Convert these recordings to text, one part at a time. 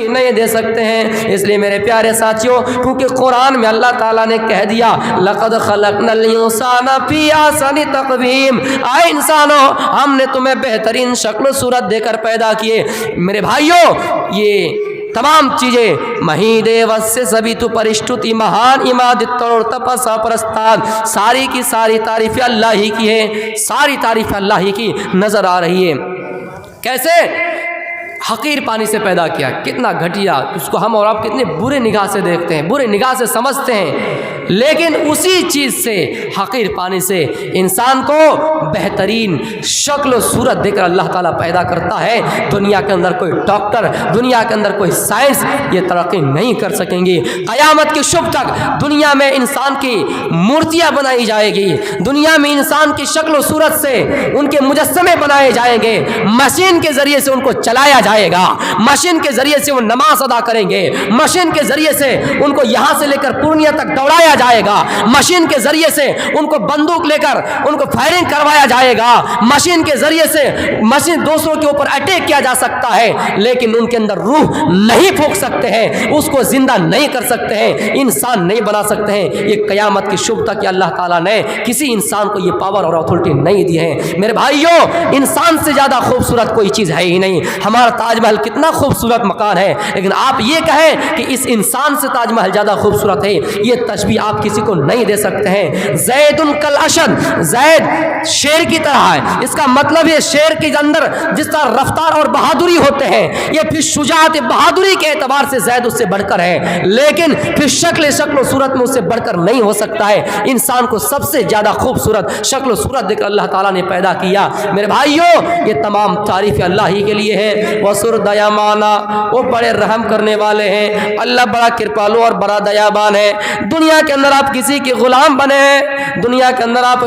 نہیں دے سکتے ہیں۔ اس لیے میرے پیارے ساتھیوں، کیونکہ قرآن میں اللہ تعالیٰ نے کہہ دیا لَقَدْ خَلَقْنَا الْإِنسَانَ فِي أَحْسَنِ تَقْوِيمٍ، اے انسانوں ہم نے تمہیں بہترین شکل و صورت دے کر پیدا کیے۔ میرے بھائیوں، یہ تمام چیزیں مہیدے وسے سبھی تو پرشتوتی مہان امادت اور تپسا پرستاد، ساری کی ساری تعریفیں اللہ ہی کی ہے، ساری تعریفیں اللہ ہی کی نظر آ رہی ہے۔ کیسے؟ حقیر پانی سے پیدا کیا، کتنا گھٹیا، اس کو ہم اور آپ کتنے برے نگاہ سے دیکھتے ہیں، برے نگاہ سے سمجھتے ہیں، لیکن اسی چیز سے حقیر پانی سے انسان کو بہترین شکل و صورت دے کر اللہ تعالیٰ پیدا کرتا ہے۔ دنیا کے اندر کوئی ڈاکٹر، دنیا کے اندر کوئی سائنس یہ ترقی نہیں کر سکیں گی۔ قیامت کے شب تک دنیا میں انسان کی مورتیاں بنائی جائے گی، دنیا میں انسان کی شکل و صورت سے ان کے مجسمے بنائے جائیں گے، مشین کے ذریعے سے ان کو چلایا جائے گا، مشین کے ذریعے سے وہ نماز ادا کریں گے، مشین کے ذریعے سے ان کو یہاں سے لے کر پورنیہ تک دوڑایا جائے گا، مشین کے ذریعے سے ان کو بندوق لے کر ان کو فائرنگ کروایا جائے گا، مشین کے ذریعے سے مشین دوسروں کے اوپر اٹیک کیا جا سکتا ہے، لیکن ان کے اندر روح نہیں پھونک سکتے ہیں، اس کو زندہ نہیں کر سکتے ہیں، انسان نہیں بنا سکتے ہیں۔ یہ قیامت کی شب تک اللہ تعالیٰ نے کسی انسان کو یہ پاور اور اتھارٹی نہیں دی ہے۔ میرے بھائیوں، انسان سے زیادہ خوبصورت کوئی چیز ہے ہی نہیں۔ ہمارا تاج محل کتنا خوبصورت مکان ہے، لیکن آپ یہ کہیں کہ اس انسان سے تاج محل زیادہ خوبصورت ہے، یہ تشبیہ آپ کسی کو نہیں دے سکتے ہیں۔ زید کل اشد، زید شیر کی طرح ہے، اس کا مطلب یہ شیر کے اندر جس طرح رفتار اور بہادری ہوتے ہیں، یہ پھر شجاعت بہادری کے اعتبار سے زید اس سے بڑھ کر ہے، لیکن پھر شکل و صورت میں اس سے بڑھ کر نہیں ہو سکتا ہے۔ انسان کو سب سے زیادہ خوبصورت شکل و صورت دے کر اللہ تعالیٰ نے پیدا کیا۔ میرے بھائیوں، یہ تمام تعریف اللہ ہی کے لیے ہے۔ وسر دیامانا، وہ بڑے رحم کرنے والے ہیں، اللہ بڑا کرپالو اور بڑا دیابان ہے۔ دنیا کے اندر آپ کسی کے غلام بنے ہیں، دنیا کے اندر آپ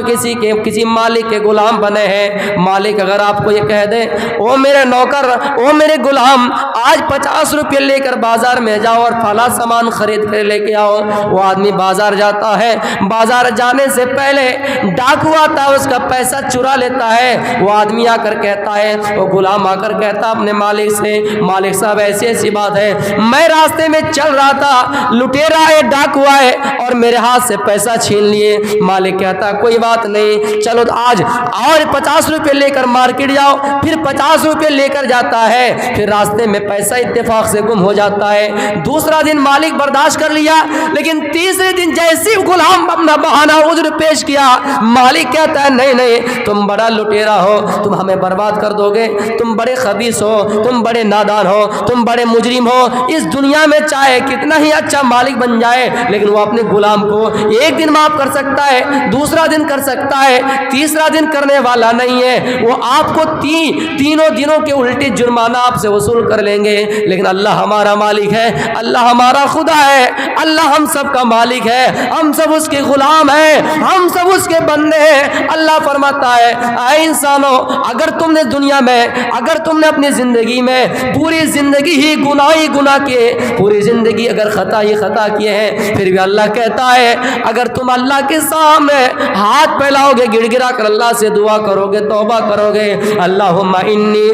کسی مالک کے غلام بنے ہیں، مالک اگر آپ کو یہ کہہ دے او میرے نوکر، او میرے غلام، آج 50 روپے لے کر بازار میں جاؤ اور فلاں سامان خرید کر لے کے آؤ، وہ آدمی بازار جاتا ہے، بازار جانے سے پہلے ڈاکو آتا ہے، اس کا پیسہ چرا لیتا ہے، وہ آدمی آ کر کہتا ہے، وہ غلام آ کر کہتا اپنے مالک سے، مالک صاحب ایسی ایسی بات ہے، میں راستے میں چل رہا تھا، لٹیرا ہے، ڈاکو آئے اور میرے ہاتھ سے پیسہ چھین لیے۔ مالک کہتا کوئی بات نہیں، چلو آج اور 50 روپے لے کر مارکیٹ جاؤ، پھر 50 روپے لے کر جاتا ہے، پھر راستے میں پیسہ اتفاق سے گم ہو جاتا ہے۔ دوسرا دن مالک برداشت کر لیا، لیکن تیسرے دن جیسے غلام اپنا بہانہ عذر پیش کیا، مالک کہتا ہے نہیں نہیں، تم بڑا لٹیرا ہو، تم ہمیں برباد کر دو گے، تم بڑے خبیث ہو، تم بڑے نادان ہو، تم بڑے مجرم ہو۔ اس دنیا میں چاہے کتنا ہی اچھا مالک بن جائے، لیکن وہ اپنے غلام کو ایک دن معاف کر سکتا ہے، دوسرا دن کر سکتا ہے، تیسرا دن کرنے والا نہیں ہے، وہ آپ کو تینوں دنوں کے الٹے جرمانہ آپ سے وصول کر لیں گے۔ لیکن اللہ ہمارا مالک ہے، اللہ ہمارا خدا ہے، اللہ ہم سب کا مالک ہے، ہم سب اس کے غلام ہیں، ہم سب اس کے بندے ہیں۔ اللہ فرماتا ہے اے انسانوں، اگر تم نے دنیا میں، اگر تم نے اپنی زندگی میں پوری زندگی ہی گناہ کیے، پوری زندگی اگر خطا ہی خطا کیے ہیں، پھر بھی اللہ کہتا ہے اگر تم اللہ کے سامنے ہاتھ پھیلاؤ گے، گڑ گڑا کر اللہ سے دعا کرو گے، توبہ کرو گے، اللہم انی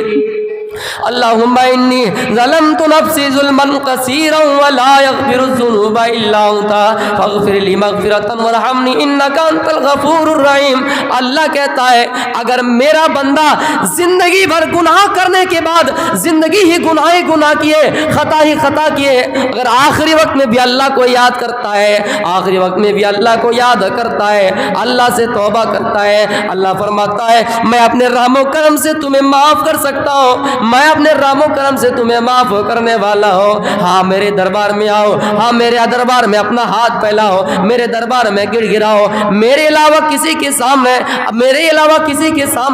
ظلمت نفسی ظلما کثیرا ولا یغفر الذنوب الا انت فاغفر لی مغفرۃ وارحمنی انک انت الغفور الرحیم۔ اللہ کہتا ہے اگر میرا بندہ زندگی بھر گناہ کرنے کے بعد زندگی ہی گناہ کیے، خطا ہی خطا کیے، اگر آخری وقت میں بھی اللہ کو یاد کرتا ہے، آخری وقت میں بھی اللہ کو یاد کرتا ہے، اللہ سے توبہ کرتا ہے، اللہ فرماتا ہے میں اپنے رحم و کرم سے تمہیں معاف کر سکتا ہوں، میں اپنے رحم و کرم سے تمہیں معاف کرنے والا ہوں۔ ہاں میرے دربار میں آؤ، ہاں میرے دربار میں اپنا ہاتھ پھیلاؤ، میرے دربار میں گڑ گڑاؤ، میرے علاوہ کسی کے سامنے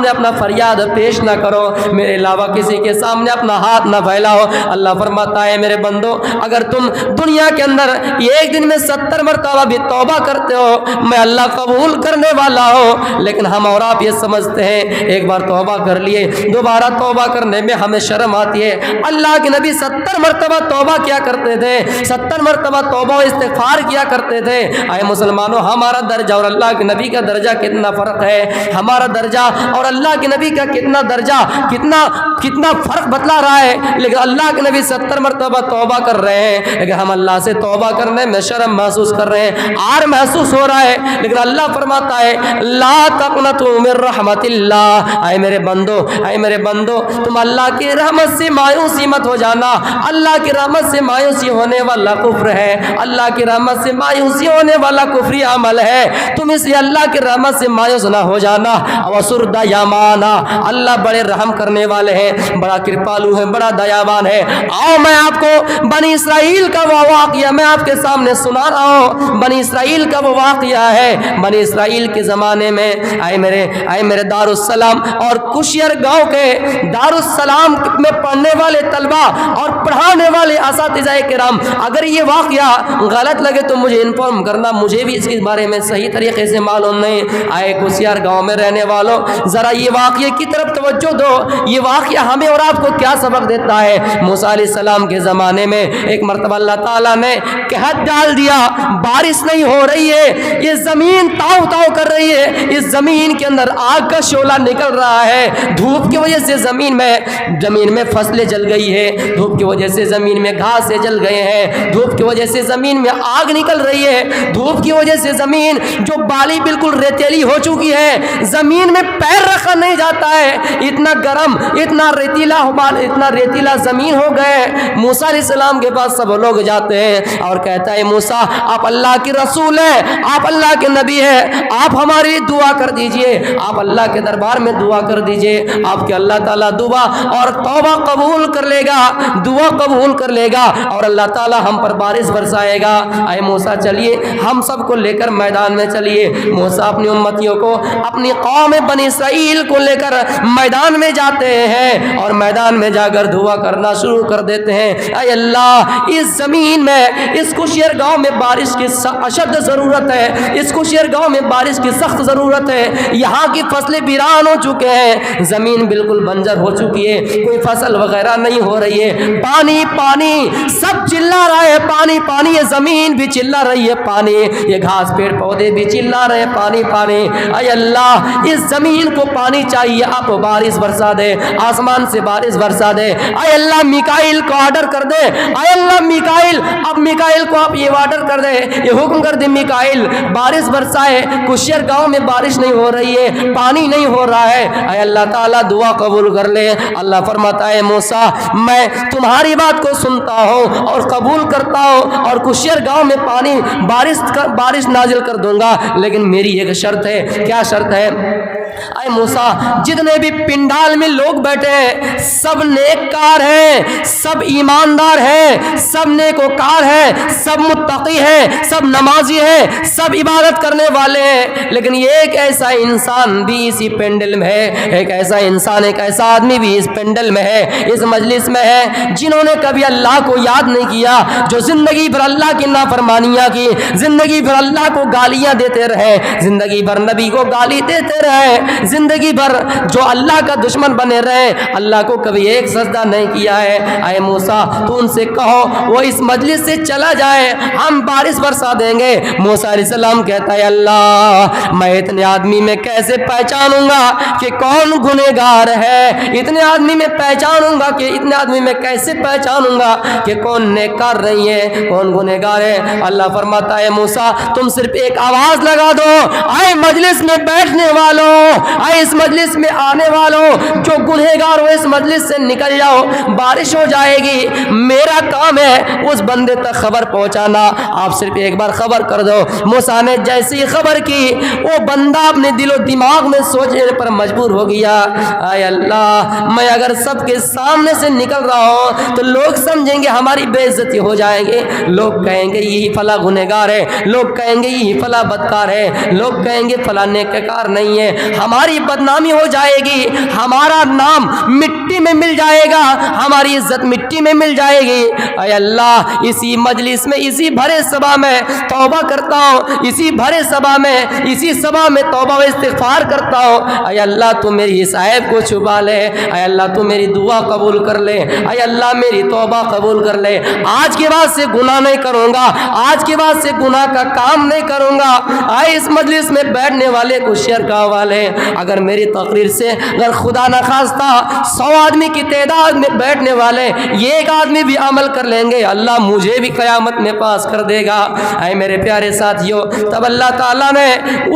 اپنا فریاد پیش نہ کرو، میرے علاوہ کسی کے سامنے اپنا ہاتھ نہ پھیلاؤ۔ اللہ فرماتا ہے میرے بندو اگر تم دنیا کے اندر ایک دن میں 70 مرتبہ بھی توبہ کرتے ہو، میں اللہ قبول کرنے والا ہوں۔ لیکن ہم اور آپ یہ سمجھتے ہیں ایک بار توبہ کر لیے، دوبارہ توبہ کرنے میں ہمیں شرم آتی ہے۔ اللہ کے نبی 70 مرتبہ توبہ کیا کرتے تھے، 70 مرتبہ توبہ و استغفار کیا کرتے تھے۔ اے مسلمانوں، ہمارا درجہ اور اللہ کے نبی کا درجہ کتنا فرق ہے، ہمارا درجہ اور اللہ کے نبی کا کتنا درجہ کتنا فرق بتلا رہا ہے۔ لیکن اللہ کے نبی 70 مرتبہ توبہ کر رہے ہیں، لیکن ہم اللہ سے توبہ کرنے میں شرم محسوس کر رہے ہیں، آر محسوس ہو رہا ہے۔ لیکن اللہ فرماتا ہے لا تقنطوا من رحمت اللہ، اے میرے بندو، اے میرے بندو، تم اللہ کی رحمت سے مایوسی مت ہو جانا۔ اللہ کی رحمت سے مایوسی ہونے والا کفر ہے، اللہ کی رحمت سے مایوسی ہونے والا کفری عمل ہے۔ تم اس لیے اللہ کی رحمت سے مایوس نہ ہو جانا۔ وسرد یمانا، اللہ بڑے رحم کرنے والے ہیں، بڑا کرپالو ہے، بڑا دیابان ہے۔ آؤ میں آپ کو بنی اسرائیل کا وہ واقعہ میں آپ کے سامنے سنا رہا ہوں۔ بنی اسرائیل کا وہ واقعہ ہے، بنی اسرائیل کے زمانے میں اے میرے دارالسلام اور کشیر گاؤں کے دارالسلام میں پڑھنے والے طلبہ اور پڑھانے والے اساتذہ کرام، اگر یہ واقعہ غلط لگے تو مجھے انفارم کرنا، مجھے بھی اس کے بارے میں صحیح طریقے سے معلوم نہیں۔ آئے کشیر گاؤں میں رہنے والوں، ذرا یہ واقعے کی طرف توجہ دو، یہ واقعہ ہمیں اور آپ کو کیا سبق دیتا ہے۔ موسیٰ علیہ السلام کے زمانے میں ایک مرتبہ اللہ تعالیٰ نے قحط ڈال دیا، بارش نہیں ہو رہی ہے، یہ زمین تاؤ تاؤ کر رہی ہے، اس زمین کے اندر آگ کا شعلہ نکل رہا ہے، دھوپ کی وجہ سے زمین میں فصلیں جل گئی ہے، دھوپ کی وجہ سے زمین میں گھاسیں جل گئے ہیں، دھوپ کی وجہ سے زمین میں آگ نکل رہی ہے، دھوپ کی وجہ سے زمین جو بالی بالکل ریتیلی ہو چکی ہے، زمین میں پیر رکھا نہیں جاتا ہے، اتنا گرم، اتنا ریتیلا زمین ہو گئے۔ موسیٰ علیہ السلام کے پاس سب لوگ جاتے ہیں اور کہتا ہے موسیٰ آپ اللہ کے رسول ہیں، آپ اللہ کے نبی ہیں، آپ ہماری دعا کر دیجئے، آپ اللہ کے دربار میں دعا کر دیجئے، آپ کے اللہ تعالیٰ دعا اور توبہ قبول کر لے گا، دعا قبول کر لے گا اور اللہ تعالیٰ ہم پر بارش برسائے گا۔ اے موسیٰ چلیے ہم سب کو لے کر میدان میں چلیے۔ موسیٰ اپنی امتیوں کو، اپنی قوم بنی اسرائیل کو لے کر میدان میں جاتے ہیں اور میدان میں جا کر دعا کرنا شروع کر دیتے ہیں۔ اے اللہ، اس زمین میں، اس کشیر گاؤں میں بارش کی اشد ضرورت ہے، اس کشیر گاؤں میں بارش کی سخت ضرورت ہے، یہاں کی فصلیں ویران ہو چکے ہیں، زمین بالکل بنجر ہو چکی ہے، کوئی فصل وغیرہ نہیں ہو رہی ہے، پانی پانی سب چلا رہا ہے، پانی پانی، یہ زمین بھی چلا رہی ہے پانی، یہ گھاس پیڑ پودے بھی چلا رہے ہیں پانی پانی۔ اے اللہ، اس زمین کو پانی چاہیے، آپ بارش برسا دے، آسمان سے بارش برسا دے۔ اے اللہ میکائیل کو آرڈر کر دے، اے اللہ میکائیل، اب میکائیل کو آپ یہ آرڈر کر دے، یہ حکم کر دے میکائیل بارش برسائے، کشیر گاؤں میں بارش نہیں ہو رہی ہے، پانی نہیں ہو رہا ہے۔ اے اللہ تعالیٰ دعا قبول کر لے۔ اللہ فرماتا ہے موسیٰ میں تمہاری بات کو سنتا ہوں اور قبول کرتا ہوں اور کشیر گاؤں میں پانی بارش نازل کر دوں گا، لیکن میری ایک شرط ہے۔ کیا شرط ہے؟ اے موسیٰ، جتنے بھی پنڈال میں لوگ بیٹھے ہیں سب نیککار ہیں، سب ایماندار ہیں، سب نیکوکار ہیں، سب متقی ہیں، سب نمازی ہیں، سب عبادت کرنے والے ہیں، لیکن ایک ایسا انسان بھی اسی پینڈل میں ہے، ایک ایسا انسان، ایک ایسا آدمی بھی اس پینڈل میں ہے، اس مجلس میں ہے، جنہوں نے کبھی اللہ کو یاد نہیں کیا، جو زندگی بھر اللہ کی نافرمانیاں کی، زندگی بھر اللہ کو گالیاں دیتے رہے، زندگی بھر نبی کو گالی دیتے رہے، زندگی بھر جو اللہ کا دشمن بنے رہے، اللہ کو کبھی ایک سجدہ نہیں کیا ہے۔ اے موسیٰ، تو ان سے کہو وہ اس مجلس سے چلا جائے، ہم بارش برسا دیں گے۔ موسیٰ علیہ السلام کہتا ہے اللہ، میں اتنے آدمی میں کیسے پہچانوں گا کہ کون گنہگار ہے، اتنے آدمی میں پہچانوں گا کہ اتنے آدمی میں کیسے پہچانوں گا کہ کون نیککار نہیں ہے، کون گنہگار ہے۔ اللہ فرماتا ہے موسیٰ تم صرف ایک آواز لگا دو، اے مجلس میں بیٹھنے والوں، اے اس مجلس میں آنے والوں، جو گنہگار ہو اس مجلس سے نکل جاؤ، بارش ہو جائے گی۔ میرا کام ہے اس بندے تک خبر پہنچانا، آپ صرف ایک بار خبر کر دو۔ موسیٰ نے جیسی خبر کی، وہ بندہ اپنے دل و دماغ میں سوچنے پر مجبور ہو گیا، اے اللہ، میں اگر سب کے سامنے سے نکل رہا ہوں تو لوگ سمجھیں گے ہماری بے عزتی ہو جائے گی، لوگ کہیں گے یہی فلاں گنہگار ہے، لوگ کہیں گے یہی فلاں بدکار ہے، لوگ کہیں گے فلاں نیککار نہیں ہے، ہماری بدنامی ہو جائے گی، ہمارا نام مٹی میں مل جائے گا, ہماری عزت مٹی میں مل جائے گی. اے اللہ اسی مجلس میں, اسی بھرے سبا میں توبہ کرتا ہوں, اسی بھرے سبا میں, اسی سبا میں توبہ و استغفار کرتا ہوں. اے اللہ تو میری اس عیب کو چھپا لے, اے اللہ تو میری دعا قبول کر لے, اے اللہ میری توبہ قبول کر لے. آج کے بعد سے گناہ نہیں کروں گا, آج کے بعد سے گناہ کا کام نہیں کروں گا. آئے اس مجلس میں بیٹھنے والے کو شیئر کا حوالے, اگر میری تقریر سے اگر خدا نہ خواستہ 100 آدمی کی تعداد میں بیٹھنے والے ایک آدمی بھی عمل کر لیں گے, اللہ مجھے بھی قیامت میں پاس کر دے گا. اے میرے پیارے ساتھیو, تب اللہ تعالیٰ نے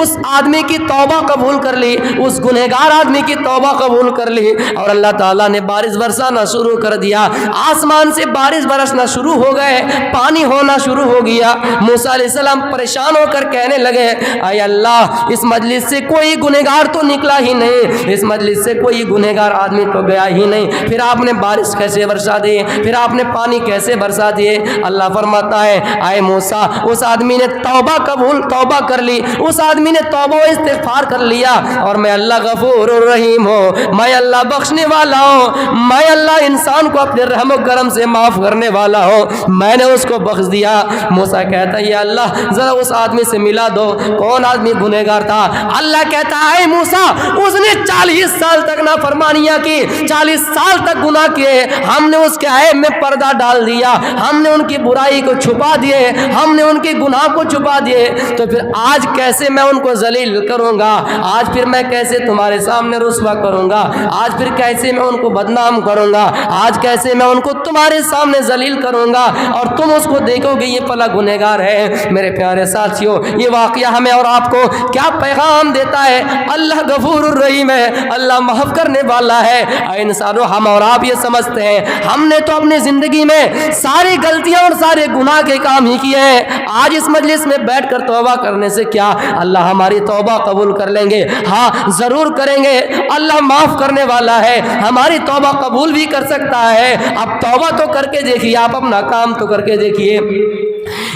اس آدمی کی توبہ قبول کر لی, اس گنہگار آدمی کی توبہ قبول کر لی, اور اللہ تعالیٰ نے بارش برسانا شروع کر دیا. آسمان سے بارش برسنا شروع ہو گئے, پانی ہونا شروع ہو گیا. موسیٰ علیہ السلام پریشان ہو کر کہنے لگے, اے اللہ اس مجلس سے کوئی گنہگار تو نکلا ہی نہیں, اس مجلس سے کوئی گنہگار آدمی تو گیا ہی نہیں, پھر آپ نے بارش کیسے برسا دی, پھر آپ نے پانی کیسے برسا دیے؟ اللہ فرماتا ہے, اے موسیٰ اس آدمی نے توبہ کر لی, اس آدمی نے توبہ و استغفار کر لیا, اور میں اللہ غفور الرحیم ہوں, میں اللہ بخشنے والا ہوں, میں اللہ انسان کو اپنے رحم و کرم سے معاف کرنے والا ہوں, میں نے اس کو بخش دیا. موسیٰ کہتا ہے یا اللہ ذرا اس آدمی سے ملا دو, کون آدمی گنہگار تھا؟ اللہ کہتا ہے اے موسیٰ اس نے 40 سال تک نافرمانیاں کی, 40 سال تک گناہ کیے, ہم نے اس کے عیب میں پردہ ڈال دیا, ہم نے ان کی برائی کو چھپا دیے, ہم نے ان کے گناہ کو چھپا دیے, تو پھر آج کیسے میں ان کو ذلیل کروں گا, آج پھر میں کیسے تمہارے سامنے رسوا کروں گا, آج پھر کیسے میں ان کو بدنام کروں گا, آج کیسے میں ان کو تمہارے سامنے ذلیل کروں گا, اور تم اس کو دیکھو گے یہ پلا گنہگار ہے. میرے پیارے ساتھیوں, یہ واقعہ ہمیں اور آپ کو کیا پیغام دیتا ہے؟ اللہ غفور الرحیم ہے, اللہ معاف کرنے والا ہے. اے انسانوں, ہم اور آپ یہ سمجھتے ہیں ہم نے تو اپنی زندگی میں ساری غلطیاں اور سارے گناہ کے کام ہی کیے ہیں, آج اس مجلس میں بیٹھ کر توبہ کرنے سے کیا اللہ ہماری توبہ قبول کر لیں گے؟ ہاں ضرور کریں گے, اللہ معاف کرنے والا ہے, ہماری توبہ قبول بھی کر سکتا ہے. اب توبہ تو کر کے دیکھیے, آپ اپنا کام تو کر کے دیکھیے.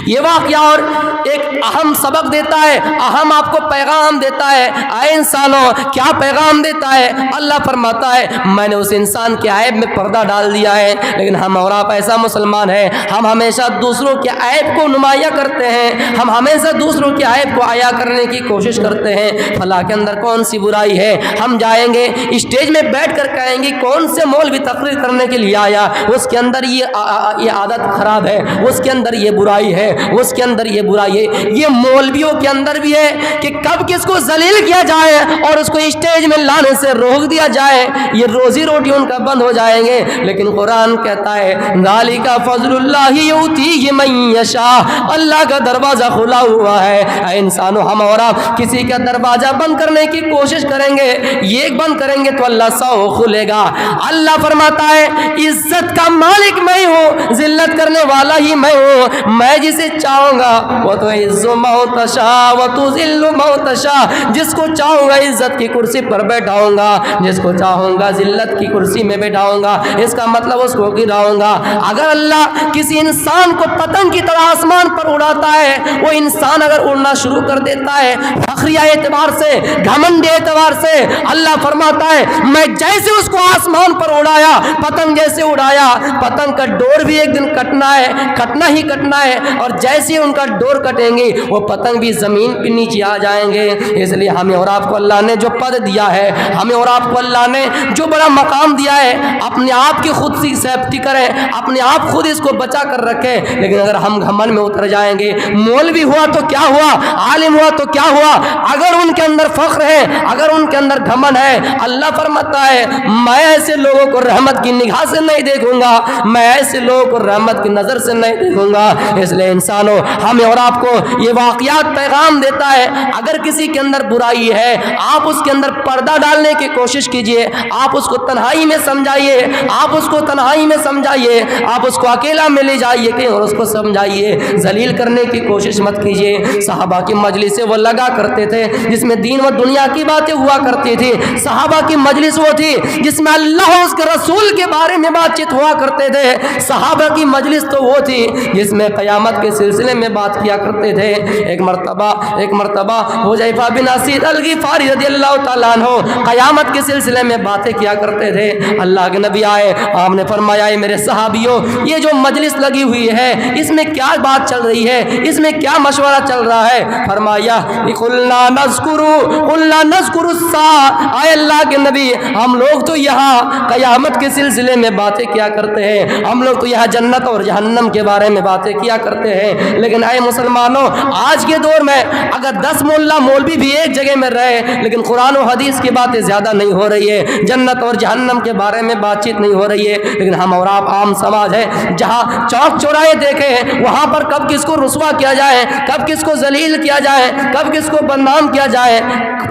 یہ واقعہ اور ایک اہم سبق دیتا ہے, اہم آپ کو پیغام دیتا ہے. اے انسانوں, کیا پیغام دیتا ہے؟ اللہ فرماتا ہے میں نے اس انسان کے عیب میں پردہ ڈال دیا ہے, لیکن ہم اور آپ ایسا مسلمان ہیں, ہم ہمیشہ دوسروں کے عیب کو نمایاں کرتے ہیں, ہم ہمیشہ دوسروں کے عیب کو عیاں کرنے کی کوشش کرتے ہیں. فلاں کے اندر کون سی برائی ہے, ہم جائیں گے اسٹیج میں بیٹھ کر کہیں گے کون سے مولوی تقریر کرنے کے لیے آیا, اس کے اندر یہ عادت خراب ہے, اس کے اندر یہ برائی ہے, اس کے اندر یہ برائی ہے. یہ مولویوں کے اندر بھی ہے کہ کب کس کو ذلیل کیا جائے اور اس کو اسٹیج میں لانے سے روک دیا جائے, یہ روزی روٹی ان کا بند ہو جائیں گے. لیکن قرآن کہتا ہے ذالک فضل اللہ یؤتیہ من یشاء, اللہ کا دروازہ کھلا ہوا ہے. اے انسانوں, ہم اور آپ کسی کا دروازہ بند کرنے کی کوشش کریں گے, یہ بند کریں گے تو اللہ 100 کھلے گا. اللہ فرماتا ہے عزت کا مالک میں ہوں, ذلت کرنے والا ہی میں ہوں, میں جسے چاہوں گا وہ تو عز من تشاء و تذل من تشاء, جس کو چاہوں گا عزت کی کرسی پر بیٹھاؤں گا, جس کو چاہوں گا ذلت کی کرسی میں بیٹھاؤں گا, اس کا مطلب اس کو گراؤں گا. اگر اللہ کسی انسان کو پتنگ کی طرح آسمان پر اڑاتا ہے, وہ انسان اگر اڑنا شروع کر دیتا ہے فخریہ اعتبار سے, گھمنڈ اعتبار سے, اللہ فرماتا ہے میں جیسے اس کو آسمان پر اڑایا, پتنگ جیسے اڑایا, پتنگ کا ڈور بھی ایک دن کٹنا ہے, کٹنا ہی کٹنا ہے, اور جیسے ان کا ڈور کٹیں گے وہ پتنگ بھی زمین پہ نیچے آ جائیں گے. اس لیے ہمیں اور آپ کو اللہ نے جو پد دیا ہے, ہمیں اور آپ کو اللہ نے جو بڑا مقام دیا ہے, اپنے آپ کی خود سی سیفٹی کریں, اپنے آپ خود اس کو بچا کر رکھیں. لیکن اگر ہم گھمنڈ میں اتر جائیں گے, مولوی ہوا تو کیا ہوا, عالم ہوا تو کیا ہوا, اگر ان کے اندر فخر ہے, اگر ان کے اندر گھمنڈ ہے, اللہ فرماتا ہے میں ایسے لوگوں کو رحمت کی نگاہ سے نہیں دیکھوں گا, میں ایسے لوگوں کو رحمت کی نظر سے نہیں دیکھوں گا. اس لیے انسانوں, ہمیں اور آپ کو یہ واقعات پیغام دیتا ہے اگر کسی کے اندر برائی ہے, آپ اس کے اندر پردہ ڈالنے کی کوشش کیجئے, آپ اس کو تنہائی میں سمجھائیے, آپ اس کو تنہائی میں سمجھائیے, آپ اس کو اکیلا میں لے جائیے کہ اور اس کو سمجھائیے, ذلیل کرنے کی کوشش مت کیجئے. صحابہ کی مجلس سے وہ لگا کرتے تھے جس میں دین و دنیا کی باتیں ہوا کرتی تھی, صحابہ کی مجلس وہ تھی جس میں اللہ اور اس کے رسول کے بارے میں بات چیت ہوا کرتے تھے, صحابہ کی مجلس تو وہ تھی جس میں قیامت کے سلسلے میں بات کیا کرتے تھے۔ ایک مرتبہ حذیفہ بن اسید الغفاری رضی اللہ تعالیٰ عنہ قیامت کے سلسلے میں باتیں کیا کرتے تھے۔ اللہ کے نبی آئے، آپ نے فرمایا اے میرے صحابیوں، یہ جو مجلس لگی ہوئی ہے اس میں کیا بات چل رہی ہے، اس میں کیا مشورہ چل رہا ہے؟ فرمایا قلنا نذکر الساعہ، اے اللہ کے نبی ہم لوگ تو یہاں قیامت کے سلسلے میں باتیں کیا کرتے ہیں، ہم لوگ تو یہاں جنت اور جہنم کے بارے میں باتیں کیا کرتے ہیں، لیکن اے مسلمانوں آج کے دور میں اگر 10 مولوی بھی ایک جگہ میں رہے لیکن قرآن و حدیث کی باتیں زیادہ نہیں ہو رہی ہے، جنت اور جہنم کے بارے میں بات چیت نہیں ہو رہی ہے، لیکن ہم اور آپ عام سماج ہے، جہاں چوک چوراہے دیکھیں وہاں پر کب کس کو رسوا کیا جائے، کب کس کو ذلیل کیا جائے، کب کس کو بدنام کیا جائے۔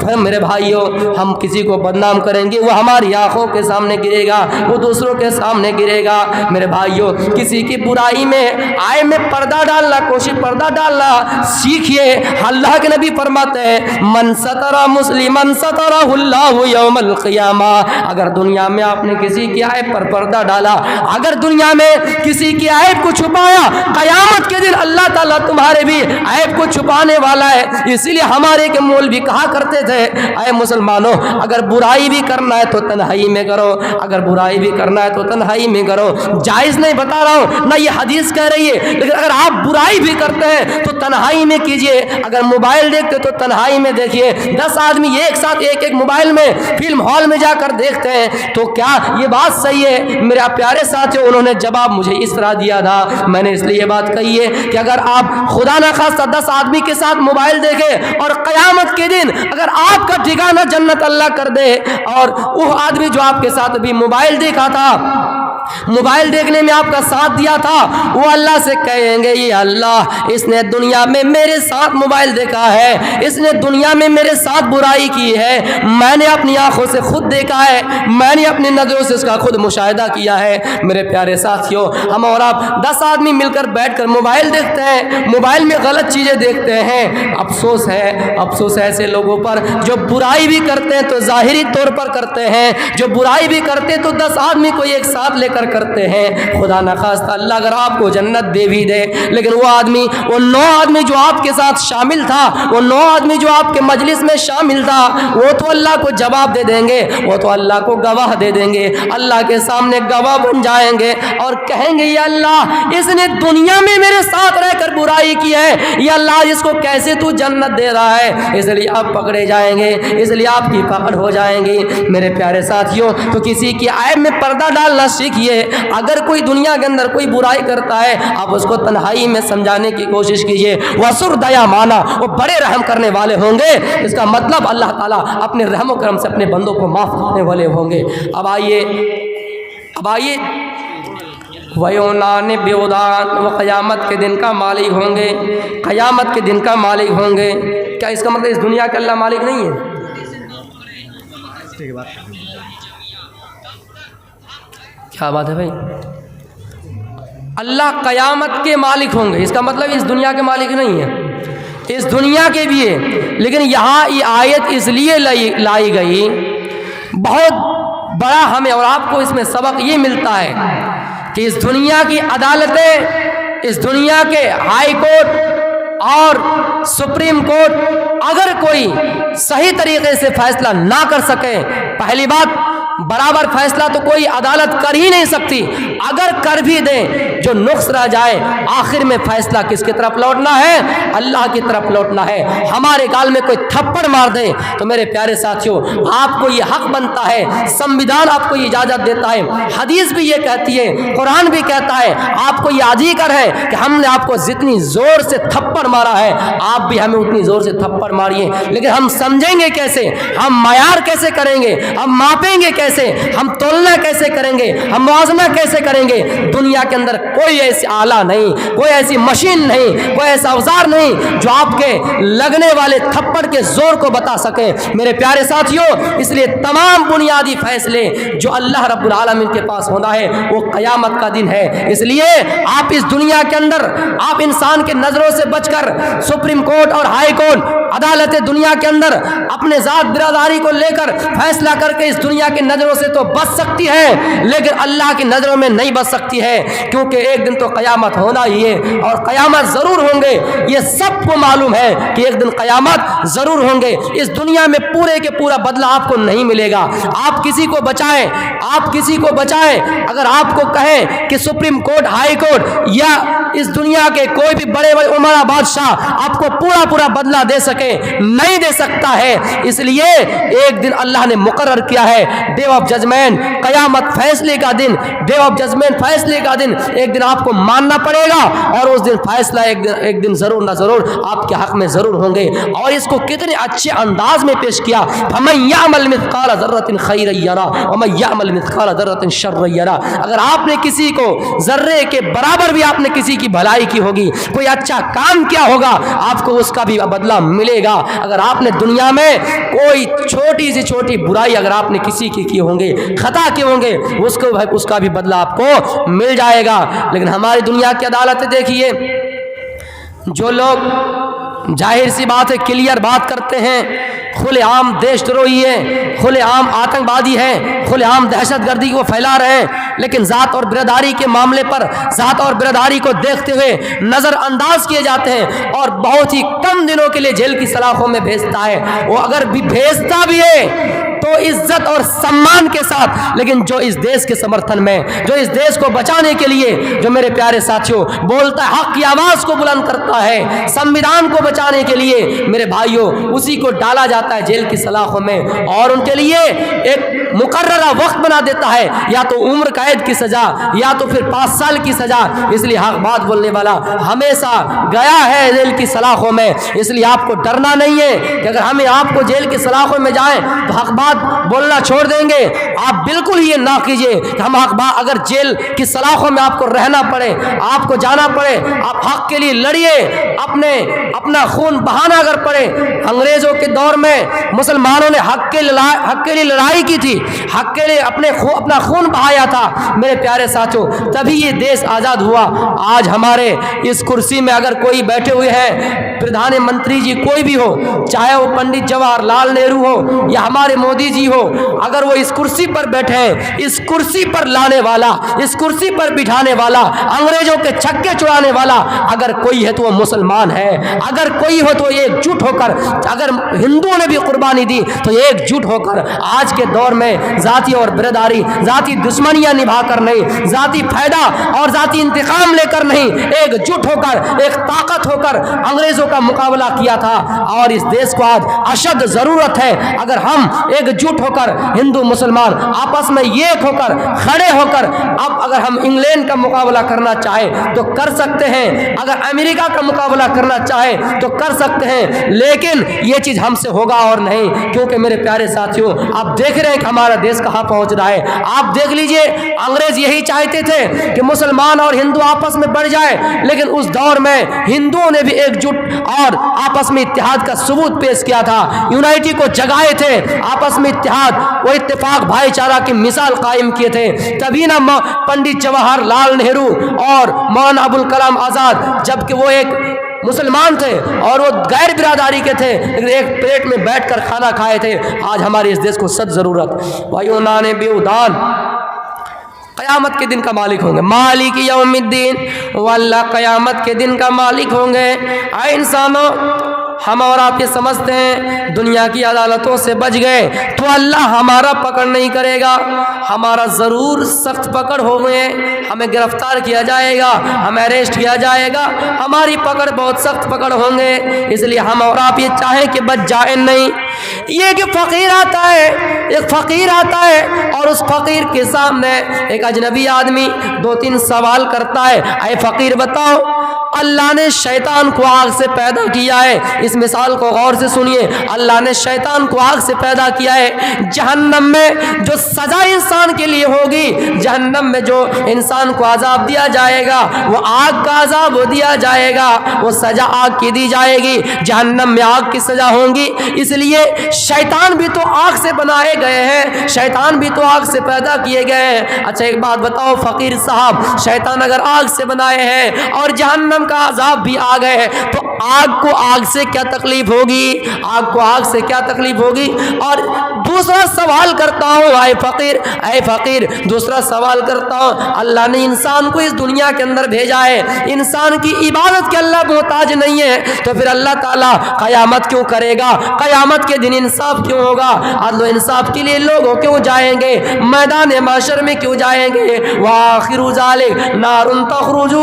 پھر میرے بھائیوں ہم کسی کو بدنام کریں گے وہ ہماری آنکھوں کے سامنے گرے گا، وہ دوسروں کے سامنے گرے گا۔ میرے بھائیوں کسی کی برائی میں آئے میں پردہ ڈالنا سیکھیے۔ اللہ کے نبی فرماتے ہیں من ستر مسلمن سترہ اللہ یوم القیامہ، اگر دنیا میں آپ نے کسی کی عیب پر پردہ ڈالا، اگر دنیا میں کسی کی عیب کو چھپایا، قیامت کے دن اللہ تعالیٰ تمہارے بھی عیب کو چھپانے والا ہے۔ اسی لیے ہمارے کے مولوی کہا کرتے تھے اے مسلمانوں اگر برائی بھی کرنا ہے تو تنہائی میں کرو، اگر برائی بھی کرنا ہے تو تنہائی میں کرو۔ جائز نہیں بتا رہا ہوں، نہ یہ حدیث کہہ رہی ہے، لیکن اگر آپ برائی بھی کرتے ہیں تو تنہائی میں کیجئے۔ اگر موبائل دیکھتے تو تنہائی میں دیکھیے۔ 10 آدمی ایک ساتھ ایک موبائل میں فلم ہال میں جا کر دیکھتے ہیں تو کیا یہ بات صحیح ہے؟ میرے پیارے ساتھیوں انہوں نے جواب مجھے اس طرح دیا تھا، میں نے اس لیے یہ بات کہی ہے کہ اگر آپ خدا نخواستہ 10 آدمی کے ساتھ موبائل دیکھیں اور قیامت کے دن اگر آپ کا ٹھکانہ جنت اللہ کر دے، اور وہ آدمی جو آپ کے ساتھ بھی موبائل دیکھا تھا، موبائل دیکھنے میں آپ کا ساتھ دیا تھا، وہ اللہ سے کہیں گے یہ اللہ اس نے دنیا میں میرے ساتھ موبائل دیکھا ہے، اس نے دنیا میں میرے ساتھ برائی کی ہے، میں نے اپنی آنکھوں سے خود دیکھا ہے، میں نے اپنی نظروں سے اس کا خود مشاہدہ کیا ہے۔ میرے پیارے ساتھیوں ہم اور آپ 10 آدمی مل کر بیٹھ کر موبائل دیکھتے ہیں، موبائل میں غلط چیزیں دیکھتے ہیں۔ افسوس ہے ایسے لوگوں پر جو برائی بھی کرتے ہیں تو ظاہری طور پر کرتے ہیں، جو برائی بھی کرتے تو 10 آدمی کو ایک ساتھ لے کر کرتے ہیں۔ خدا نخواستہ اللہ اگر آپ کو جنت دے بھی دے، لیکن وہ 9 آدمی جو آپ کے ساتھ شامل تھا، وہ 9 آدمی جو آپ کے مجلس میں شامل تھا، وہ تو اللہ کو جواب دے دیں گے، وہ تو اللہ کو گواہ دے دیں گے، اللہ کے سامنے گواہ بن جائیں گے اور کہیں گے یا اللہ اس نے دنیا میں میرے ساتھ رہ کر برائی کی ہے، یا اللہ اس کو کیسے تو جنت دے رہا ہے؟ اس لیے آپ پکڑے جائیں گے، اس لیے آپ کی پکڑ ہو جائیں گی۔ میرے پیارے ساتھیوں تو کسی کی عیب میں پردہ ڈالنا سیکھیے۔ اگر کوئی دنیا کے اندر کوئی برائی کرتا ہے آپ اس کو تنہائی میں سمجھانے کی کوشش کیجیے۔ وَسُرْ دَيَا مَانَا، وہ بڑے رحم کرنے والے ہوں گے، اس کا مطلب اللہ تعالیٰ اپنے رحم و کرم سے اپنے بندوں کو معاف کرنے والے ہوں گے۔ اب آئیے وَيُونَانِ بِعُدَانِ، وہ قیامت کے دن کا مالک ہوں گے، قیامت کے دن کا مالک ہوں گے۔ کیا اس کا مطلب اس دنیا کے اللہ مالک نہیں ہے؟ کیا بات ہے بھائی؟ اللہ قیامت کے مالک ہوں گے، اس کا مطلب اس دنیا کے مالک نہیں ہے، اس دنیا کے بھی ہے، لیکن یہاں یہ آیت اس لیے لائی گئی، بہت بڑا ہمیں اور آپ کو اس میں سبق یہ ملتا ہے کہ اس دنیا کی عدالتیں، اس دنیا کے ہائی کورٹ اور سپریم کورٹ اگر کوئی صحیح طریقے سے فیصلہ نہ کر سکے، پہلی بات برابر فیصلہ تو کوئی عدالت کر ہی نہیں سکتی، اگر کر بھی دیں جو نقص رہ جائے آخر میں فیصلہ کس کی طرف لوٹنا ہے؟ اللہ کی طرف لوٹنا ہے۔ ہمارے گال میں کوئی تھپڑ مار دے تو میرے پیارے ساتھیوں آپ کو یہ حق بنتا ہے، سنویدھان آپ کو یہ اجازت دیتا ہے، حدیث بھی یہ کہتی ہے، قرآن بھی کہتا ہے، آپ کو یہ ادھیکار ہے کہ ہم نے آپ کو جتنی زور سے تھپڑ مارا ہے آپ بھی ہمیں اتنی زور سے تھپڑ ماریے، لیکن ہم سمجھیں گے کیسے، ہم معیار کیسے کریں گے، ہم ماپیں گے کیسے، ہم تولنا کیسے کریں گے، ہم موازنہ کیسے کریں گے؟ دنیا کے اندر کوئی ایسی آلہ نہیں، کوئی ایسی مشین نہیں، کوئی ایسا اوزار نہیں جو آپ کے لگنے والے تھپڑ کے زور کو بتا سکے۔ میرے پیارے ساتھیوں اس لیے تمام بنیادی فیصلے جو اللہ رب العالمین کے پاس ہونا ہے وہ قیامت کا دن ہے۔ اس لیے آپ اس دنیا کے اندر آپ انسان کے نظروں سے بچ کر سپریم کورٹ اور ہائی کورٹ عدالت دنیا کے اندر اپنے ذات برادری کو لے کر فیصلہ کر کے اس دنیا کے نظروں سے تو بچ سکتی ہے لیکن اللہ کی نظروں میں نہیں بچ سکتی ہے، کیونکہ ایک دن تو قیامت ہونا ہی ہے اور قیامت ضرور ہوں گے، یہ سب کو معلوم ہے کہ ایک دن قیامت ضرور ہوں گے۔ اس دنیا میں پورے کے پورا بدلہ آپ کو نہیں ملے گا۔ آپ کسی کو بچائیں، آپ کسی کو بچائیں، اگر آپ کو کہیں کہ سپریم کورٹ، ہائی کورٹ یا اس دنیا کے کوئی بھی بڑے بڑے عمرہ بادشاہ آپ کو پورا بدلہ دے سکے، نہیں دے سکتا ہے۔ اس لیے ایک دن اللہ نے مقرر کیا ہے، ڈے آف ججمنٹ، قیامت، فیصلے کا دن، ڈے آف ججمنٹ، فیصلے کا دن، ایک دن آپ کو ماننا پڑے گا اور اس دن فیصلہ ایک دن ضرور نہ ضرور آپ کے حق میں ضرور ہوں گے۔ اور اس کو کتنے اچھے انداز میں پیش کیا، فَمَن يَعْمَلْ مِثْقَالَ ذَرَّةٍ خَيْرًا يَرَهُ وَمَن يَعْمَلْ مِثْقَالَ ذَرَّةٍ شَرًّا يَرَهُ۔ اگر آپ نے کسی کو ذرے کے برابر بھی آپ نے کسی کی بھلائی کی ہوگی، کوئی اچھا کام کیا ہوگا، آپ کو اس کا بھی بدلہ ملے گا۔ اگر آپ نے دنیا میں کوئی چھوٹی سی چھوٹی برائی اگر آپ نے کسی کی ہوں گے، خطا کیے ہوں گے، اس کا بھی بدلہ آپ کو مل جائے گا۔ لیکن ہماری دنیا کی عدالت دیکھیے، جو لوگ ظاہر سی بات ہے کلیئر بات کرتے ہیں، کھلے عام دیش دروہی ہے، کھلے عام آتنکوادی ہے، کھلے عام دہشت گردی کو پھیلا رہے ہیں، لیکن ذات اور برادری کے معاملے پر ذات اور برادری کو دیکھتے ہوئے نظر انداز کیے جاتے ہیں اور بہت ہی کم دنوں کے لیے جیل کی سلاخوں میں بھیجتا ہے۔ وہ اگر بھی بھیجتا بھی ہے تو عزت اور سمان کے ساتھ، لیکن جو اس دیش کے سمرتھن میں، جو اس دیش کو بچانے کے لیے، جو میرے پیارے ساتھیوں بولتا ہے، حق کی آواز کو بلند کرتا ہے، سنویدھان کو بچانے کے لیے، میرے بھائیوں اسی کو ڈالا جاتا ہے جیل کی سلاخوں میں اور ان کے لیے ایک مقررہ وقت بنا دیتا ہے، یا تو عمر قید کی سزا یا تو پھر 5 سال کی سزا۔ اس لیے حق بات بولنے والا ہمیشہ گیا ہے جیل کی سلاخوں میں۔ اس لیے آپ کو ڈرنا نہیں ہے کہ اگر ہمیں آپ کو جیل کی سلاخوں میں جائیں تو حق بات بولنا چھوڑ دیں گے۔ آپ بالکل یہ نہ کیجئے کہ ہم حق بات، اگر جیل کی سلاخوں میں آپ کو رہنا پڑے، آپ کو جانا پڑے، آپ حق کے لیے لڑیے، اپنا خون بہانا اگر پڑے۔ انگریزوں کے دور میں مسلمانوں نے حق کے لیے لڑائی کی تھی، حق کے لیے اپنا خون بہایا تھا میرے پیارے ساتھیوں، تبھی یہ دیش آزاد ہوا۔ آج ہمارے اس کرسی میں اگر کوئی بیٹھے ہوئے ہیں، پردھان منتری جی کوئی بھی ہو، چاہے وہ پنڈت جواہر لال نہرو ہو یا ہمارے مودی جی ہو، اگر وہ اس کرسی پر بیٹھے ہیں، اس کرسی پر لانے والا، اس کرسی پر بٹھانے والا، انگریزوں کے چھکے چھڑانے والا اگر کوئی ہے تو وہ مسلمان ہے۔ اگر کوئی ہو تو ایک جٹ ہو کر، اگر ہندوؤں نے بھی قربانی دی تو ایک جٹ ہو کر آج کے دور میں ذاتی اور برادری، ذاتی دشمنیاں نبھا کر نہیں، ذاتی فائدہ اور ذاتی انتقام لے کر نہیں، ایک جٹ ہو کر، ایک طاقت ہو کر انگریزوں کا مقابلہ کیا تھا۔ اور اس دیش کو آج اشد ضرورت ہے اگر ہم ایک جٹ ہو کر، ہندو مسلمان آپس میں ایک ہو کر، کھڑے ہو کر، اب اگر ہم انگلینڈ کا مقابلہ کرنا چاہیں تو کر سکتے ہیں، اگر امریکہ کا مقابلہ کرنا چاہیں تو کر سکتے ہیں، لیکن یہ چیز ہم سے ہوگا اور نہیں، کیونکہ میرے پیارے ساتھیوں آپ دیکھ رہے ہیں کہ ہمارا دیش کہاں پہنچ رہا ہے۔ آپ دیکھ لیجئے، انگریز یہی چاہتے تھے کہ مسلمان اور ہندو آپس میں بڑھ جائے، لیکن اس دور میں ہندوؤں نے بھی ایک جٹ اور آپس میں اتحاد کا ثبوت پیش کیا تھا، یونائٹی کو جگائے تھے، آپس میں اتحاد و اتفاق بھائی چارہ کی مثال قائم کیے تھے۔ تبھی نہ پنڈت جواہر لال نہرو اور مولانا ابوالکلام آزاد، جبکہ وہ ایک مسلمان تھے اور وہ غیر برادری کے تھے لیکن ایک پلیٹ میں بیٹھ کر کھانا کھائے تھے۔ آج ہمارے اس دیش کو سخت ضرورت، وَيُونَانِ بِعُدَان، قیامت کے دن کا مالک ہوں گے، مالک یوم الدین، واللہ قیامت کے دن کا مالک ہوں گے۔ اے انسانوں، ہم اور آپ یہ سمجھتے ہیں دنیا کی عدالتوں سے بچ گئے تو اللہ ہمارا پکڑ نہیں کرے گا، ہمارا ضرور سخت پکڑ ہو گئے، ہمیں گرفتار کیا جائے گا، ہمیں اریسٹ کیا جائے گا، ہماری پکڑ بہت سخت پکڑ ہوں گے۔ اس لیے ہم اور آپ یہ چاہیں کہ بچ جائیں نہیں۔ یہ کہ فقیر آتا ہے، ایک فقیر آتا ہے اور اس فقیر کے سامنے ایک اجنبی آدمی 2-3 سوال کرتا ہے، اے فقیر بتاؤ، اللہ نے شیطان کو آگ سے پیدا کیا ہے، اس مثال کو غور سے سنیے، اللہ نے شیطان کو آگ سے پیدا کیا ہے، جہنم میں جو سزا انسان کے لیے ہوگی، جہنم میں جو انسان کو عذاب دیا جائے گا وہ آگ کا عذاب دیا جائے گا، وہ سزا آگ کی دی جائے گی، جہنم میں آگ کی سزا ہوں گی۔ اس لیے شیطان بھی تو آگ سے بنائے گئے ہیں، شیطان بھی تو آگ سے پیدا کیے گئے ہیں۔ اچھا ایک بات بتاؤ فقیر صاحب، شیطان اگر آگ سے بنائے ہیں اور جہنم کا عذاب بھی آ گئے تو آگ کو آگ سے کیا تکلیف ہوگی، آگ کو آگ سے کیا تکلیف ہوگی۔ اور دوسرا سوال کرتا ہوں اے فقیر دوسرا سوال کرتا ہوں، اللہ نے انسان کو اس دنیا کے اندر بھیجا ہے، انسان کی عبادت کے اللہ محتاج نہیں ہے، تو پھر اللہ تعالیٰ قیامت کیوں کرے گا؟ قیامت کے دن انصاف کیوں ہوگا؟ عدل و انصاف کے لیے لوگوں کیوں جائیں گے؟ میدان محشر میں کیوں جائیں گے؟ وآخر ذالک نار تخرج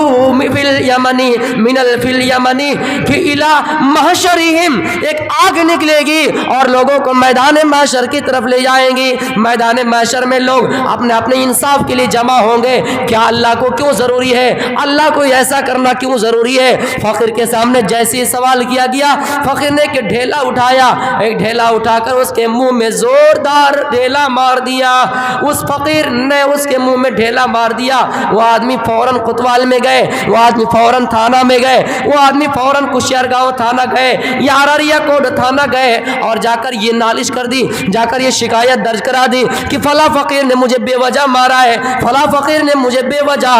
فی الیمن من فی الیمن الی محشرہم، ایک آگ نکلے گی اور لوگوں کو میدان محشر کی طرف لے جائیں گی۔ میدان محشر میں لوگ اپنے اپنے انصاف کے لیے جمع ہوں گے۔ کیا اللہ کو کیوں ضروری ہے؟ اللہ کو ایسا کرنا کیوں ضروری ہے؟ فقیر کے سامنے جیسے ہی سوال کیا گیا، فقیر نے ایک ڈھیلا اٹھایا، ایک ڈھیلا اٹھا کر اس کے منہ میں زوردار ڈھیلا مار دیا۔ اس فقیر نے اس کے منہ میں ڈھیلا مار دیا۔ وہ آدمی فوراً کوتوال میں گئے، وہ آدمی فوراً تھانہ میں گئے، وہ آدمی فوراً کشیارگاؤں تھانہ گئے یا ارریہ کوٹ تھانہ گئے اور جا کر یہ نالش کر دی، جا کر یہ شکایت درج کرا دی کہ فلاں فقیر نے مجھے بے وجہ مارا ہے، فلاں فقیر نے مجھے بے وجہ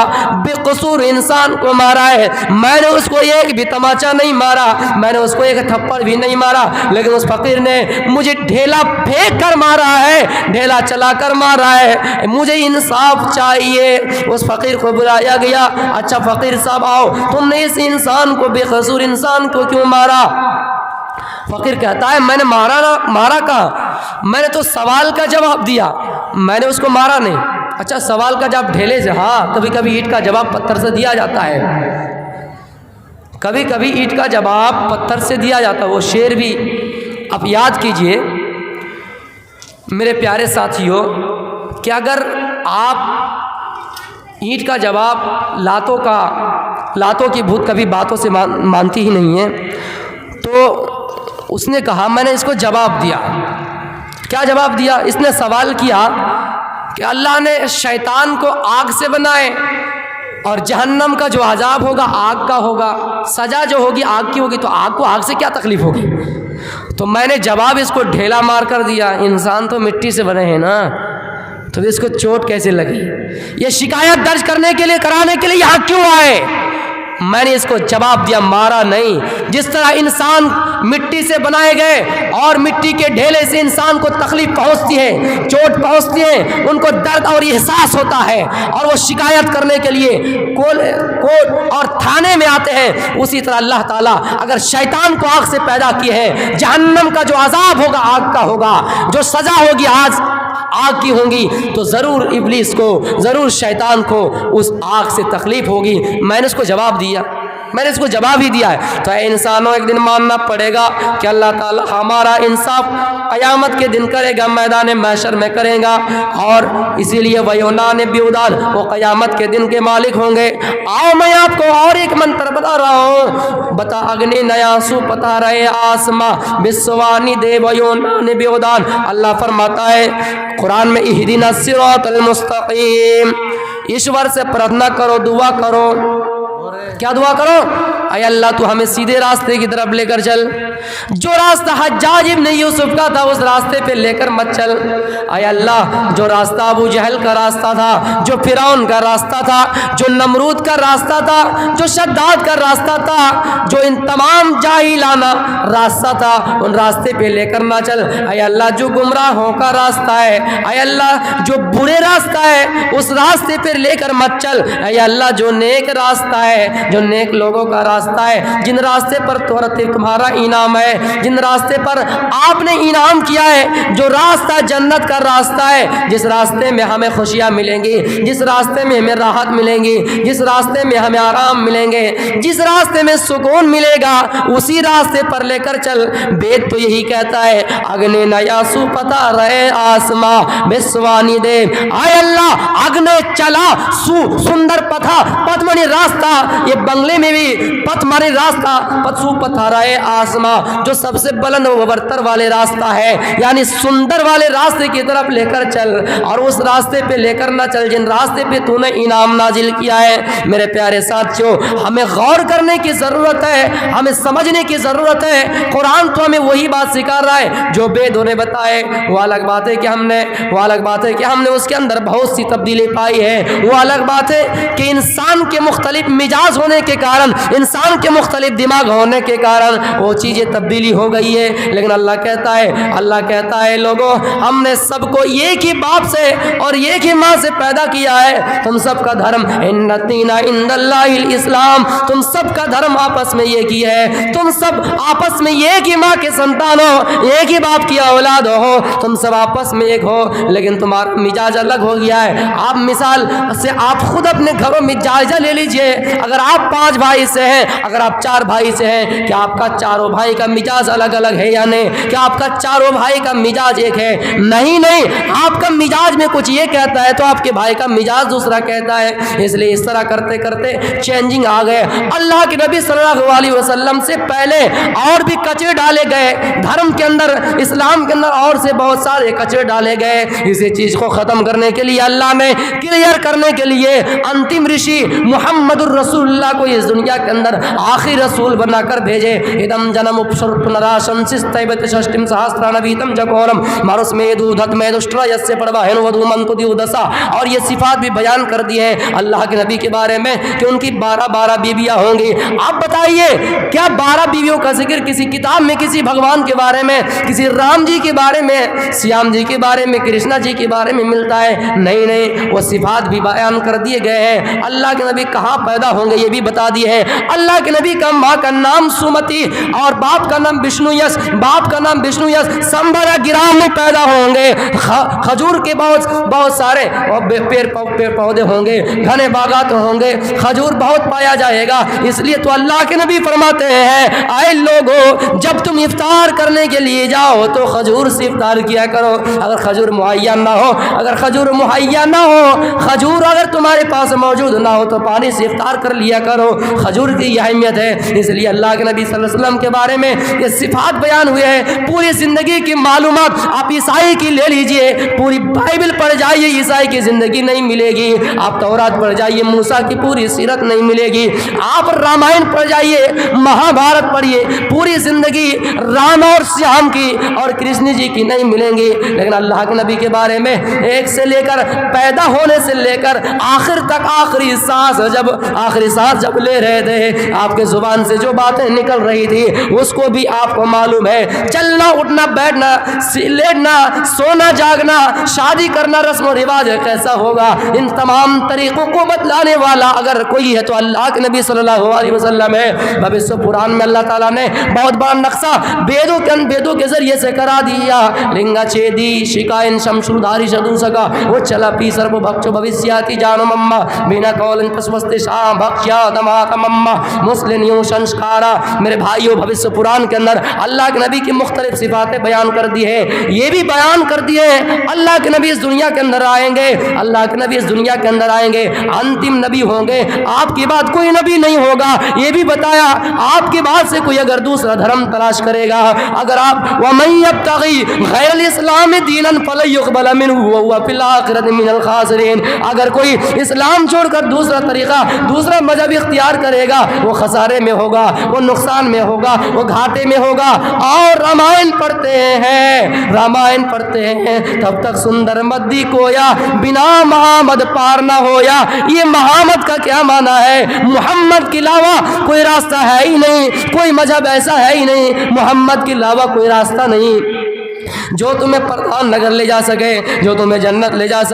بے قصور انسان کو مارا ہے، میں نے اس کو ایک بھی تماچا نہیں مارا، میں نے اس کو ایک تھپڑ بھی نہیں مارا، لیکن اس فقیر نے مجھے ڈھیلا پھینک کر مارا ہے، ڈھیلا چلا کر مارا ہے، مجھے انصاف چاہیے۔ اس فقیر کو بلایا گیا، اچھا فقیر صاحب آؤ، تم نے اس انسان کو بے قصور انسان کو کیوں مارا؟ فقیر کہتا ہے میں نے مارا کہا، میں نے تو سوال کا جواب دیا، میں نے اس کو مارا نہیں۔ اچھا سوال کا جواب ڈھیلے سے؟ ہاں، کبھی کبھی اینٹ کا جواب پتھر سے دیا جاتا ہے، کبھی کبھی اینٹ کا جواب پتھر سے دیا جاتا ہے، وہ شعر بھی اب یاد کیجئے میرے پیارے ساتھیوں کہ اگر آپ اینٹ کا جواب لاتوں کی بھوت کبھی باتوں سے مانتی ہی نہیں ہے، تو اس نے کہا میں نے اس کو جواب دیا۔ کیا جواب دیا؟ اس نے سوال کیا کہ اللہ نے شیطان کو آگ سے بنائے اور جہنم کا جو عذاب ہوگا آگ کا ہوگا، سزا جو ہوگی آگ کی ہوگی، تو آگ کو آگ سے کیا تکلیف ہوگی؟ تو میں نے جواب اس کو ڈھیلا مار کر دیا، انسان تو مٹی سے بنے ہیں نا، تو اس کو چوٹ کیسے لگی؟ یہ شکایت درج کرنے کے لیے کرانے کے لیے یہاں کیوں آئے؟ میں نے اس کو جواب دیا مارا نہیں۔ جس طرح انسان مٹی سے بنائے گئے اور مٹی کے ڈھیلے سے انسان کو تکلیف پہنچتی ہے، چوٹ پہنچتی ہے، ان کو درد اور احساس ہوتا ہے اور وہ شکایت کرنے کے لیے کوٹ اور تھانے میں آتے ہیں، اسی طرح اللہ تعالیٰ اگر شیطان کو آگ سے پیدا کیے ہے، جہنم کا جو عذاب ہوگا آگ کا ہوگا، جو سزا ہوگی آگ کی ہوں گی، تو ضرور ابلیس کو، ضرور شیطان کو اس آگ سے تکلیف ہوگی۔ میں نے اس کو جواب دیا، میں نے اس کو جواب ہی دیا ہے۔ تو اے انسانوں ایک دن ماننا پڑے گا کہ اللہ تعالیٰ ہمارا انصاف قیامت کے دن کرے گا، میدان محشر میں کرے گا، اور اسی لیے ویونان بیودال وہ قیامت کے دن کے مالک ہوں گے۔ آؤ میں آپ کو اور ایک منتر بتا رہا ہوں، بتا اگنی نیاسو پتا رہے آسما بسوانی دے ویونان بیودال۔ اللہ فرماتا ہے قرآن میں اہدنا الصراط المستقیم، ایشور سے پرارتھنا کرو، دعا کرو۔ کیا دعا کرو؟ اے اللہ تو ہمیں سیدھے راستے کی طرف لے کر چل، جو راستہ حجاج ابن یوسف کا تھا اس راستے پہ لے کر مت چل۔ اے اللہ جو راستہ ابو جہل کا راستہ تھا، جو فرعون کا راستہ تھا، جو نمرود کا راستہ تھا، جو شداد کا راستہ تھا، جو ان تمام جاہلانہ راستہ تھا، ان راستے پہ لے کر نہ چل۔ اے اللہ جو گمراہوں کا راستہ ہے، اے اللہ جو برے راستہ ہے اس راستے پہ لے کر مت چل۔ اے اللہ جو نیک راستہ ہے، جو نیک لوگوں کا راستہ ہے، جن راستے پر تمہارا انعام ہے، جن راستے پر آپ نے انعام کیا ہے، جو راستہ جنت کا راستہ ہے، جس راستے میں ہمیں خوشیاں ملیں گی، جس راستے میں ہمیں راحت ملیں گی، جس راستے میں ہمیں آرام ملیں گے، جس راستے میں سکون ملے گا، اسی راستے پر لے کر چل۔ بیت تو یہی کہتا ہے اگنے نیاسو پتا رہے آسما بسوانی دے۔ آئے اللہ اگنے چلا سندر پتھا پدمنی راستہ، یہ بنگلے میں بھی پتماری راستہ، پتسو پتھارائے آسما، جو سب سے بلند و برتر والے راستہ ہے، یعنی سندر والے راستے کی طرف لے کر چل، اور اس راستے پہ لے کر نہ چل جن راستے پہ تو نے انعام نازل کیا ہے۔ میرے پیارے ساتھیوں ہمیں غور کرنے کی ضرورت ہے، ہمیں سمجھنے کی ضرورت ہے۔ قرآن تو ہمیں وہی بات سکھا رہا ہے جو بیدوں نے بتائے۔ وہ الگ بات ہے کہ ہم نے اس کے اندر بہت سی تبدیلی پائی ہے، وہ الگ بات ہے کہ انسان کے مختلف مزاج ہونے کے کارن انسان انسان کے مختلف دماغ ہونے کے کارن وہ چیزیں تبدیلی ہو گئی ہے، لیکن اللہ کہتا ہے لوگوں ہم نے سب کو ایک ہی باپ سے اور ایک ہی ماں سے پیدا کیا ہے، تم سب کا دھرم ان الدین عند اللہ الاسلام، تم سب کا دھرم آپس میں ایک ہی ہے، تم سب آپس میں ایک ہی ماں کے سنتان ہو، ایک ہی باپ کی اولاد ہو، تم سب آپس میں ایک ہو، لیکن تمہارا مزاج الگ ہو گیا ہے۔ آپ مثال سے آپ خود اپنے گھروں میں جائزہ لے لیجئے، اگر آپ 5 بھائی سے ہیں، اگر آپ 4 بھائی سے ہیں، کیا آپ کا چاروں بھائی کا مزاج الگ الگ ہے یا نہیں؟ کیا آپ کا چاروں بھائی کا مزاج ایک ہے؟ نہیں، آپ کا مزاج میں کچھ یہ کہتا ہے تو آپ کے بھائی کا مزاج دوسرا کہتا ہے، اس لیے اس طرح کرتے کرتے چینجنگ آ گئے۔ اللہ کے نبی صلی اللہ علیہ وسلم سے پہلے اور بھی کچرے ڈالے گئے دھرم کے اندر، اسلام کے اندر اور سے بہت سارے کچرے ڈالے گئے۔ اسی چیز کو ختم کرنے کے لیے اللہ نے کلیئر کرنے کے لیے انتم رشی محمد الرسول اللہ کو اس دنیا کے اندر آخری رسول بنا کر بھیجے۔ ادم جنم پنراشن سستیبت ششٹم سہسرا نبیتم جکورم مارس میں دودھت میں دشٹرا یس پڑوا ہن ودو منتو دیو دسا، اور یہ صفات بھی بیان کر دی ہے اللہ کے نبی کے بارے میں کہ ان کی 12 بیویاں ہوں گی۔ آپ بتائیے کیا 12 بیویوں کا ذکر کسی کتاب میں کسی بھگوان کے بارے میں، کسی رام جی کے بارے میں، سیام جی کے بارے میں، کرشنا جی کے بارے میں ملتا ہے؟ نہیں، وہ صفات بھی بیان کر دیے گئے ہیں۔ اللہ کے نبی کہاں پیدا ہوں گے یہ بھی بتا دیے ہیں۔ اللہ کے نبی کا ماں کا نام سمتی اور باپ کا نام وشنو یس، سمبرا گرام میں پیدا ہوں گے۔ کھجور کے بہت سارے پیڑ پودے ہوں گے، گھنے باغات ہوں گے، کھجور بہت پایا جائے گا۔ اس لیے تو اللہ کے نبی فرماتے ہیں اے لوگوں جب تم افطار کرنے کے لیے جاؤ تو کھجور سے افطار کیا کرو۔ اگر کھجور مہیا نہ ہو، کھجور اگر تمہارے پاس موجود نہ ہو تو پانی سے افطار کر لیا کرو۔ کھجور کی یہ اہمیت ہے، اس لیے اللہ کے نبی صلی اللہ علیہ وسلم کے بارے میں یہ صفات بیان ہوئے ہیں۔ پوری زندگی کی معلومات آپ عیسائی کی لے لیجئے، پوری بائبل پڑھ جائیے، عیسائی کی زندگی نہیں ملے گی۔ آپ تورات پڑھ جائیے، موسیٰ کی پوری سیرت نہیں ملے گی۔ آپ رامائن پڑھ جائیے، مہا بھارت پڑھیے، پوری زندگی رام اور سیام کی اور کرشن جی کی نہیں ملیں گی۔ لیکن اللہ کے نبی کے بارے میں ایک سے لے کر پیدا ہونے سے لے کر آخر تک آخری سانس جب لے رہے تھے، آپ کے زبان سے جو باتیں نکل رہی تھی اس کو بھی آپ کو معلوم ہے۔ چلنا اٹھنا بیٹھنا، لیٹنا سونا جاگنا، شادی کرنا، رسم و رواج کیسا ہوگا، ان تمام طریقوں کو بتلانے والا اگر کوئی ہے تو اللہ کے نبی صلی اللہ علیہ وسلم ہے۔ بھویشیہ پران میں اللہ تعالیٰ نے بہت بڑا نقشہ ویدوں کے ذریعے سے کرا دیا۔ لنگا چھیدی شکائن شمشردھاری شدو سکا وہ چلا پی سرب بھکچو بھویشیاتی جانو مما بینا کولن پسوستے شاہ بھکشیا دماغ مما مسلنیوں سنسکارا۔ میرے بھائیوں بھویشیہ پران کے اندر اللہ کے نبی کی مختلف صفاتیں بیان کر دی ہے، یہ بھی بیان کر دیے اللہ کے نبی اس دنیا کے اندر آئیں گے، اللہ کے نبی اس دنیا کے اندر آئیں گے، انتم نبی ہوں گے، آپ کے بعد کوئی نبی نہیں ہوگا۔ یہ بھی بتایا آپ کے بعد سے کوئی اگر دوسرا دھرم تلاش کرے گا، اگر آپ وَمَن يَبْتَغِي غَيْرَ الْإِسْلَامِ دِينًا فَلَن يُقْبَلَ مِنْهُ وَهُوَ فِي الْآخِرَةِ مِنَ الْخَاسِرِينَ۔ اگر کوئی اسلام چھوڑ کر دوسرا طریقہ، دوسرا مذہب اختیار کرے گا وہ خسارے میں ہوگا، وہ نقصان میں ہوگا، وہ گھاٹے میں ہوگا۔ اور رامائن پڑھتے ہیں تب تک سندر مدی کویا بنا محمد پار نہ ہویا۔ یہ محمد کا کیا معنی ہے؟ محمد کے علاوہ کوئی راستہ ہے ہی نہیں، کوئی مذہب ایسا ہے ہی نہیں، محمد کے علاوہ کوئی راستہ نہیں۔ جو تمہیں پردھان نگر لے جا سکے، جو تمہیں جنت لے جا سکے،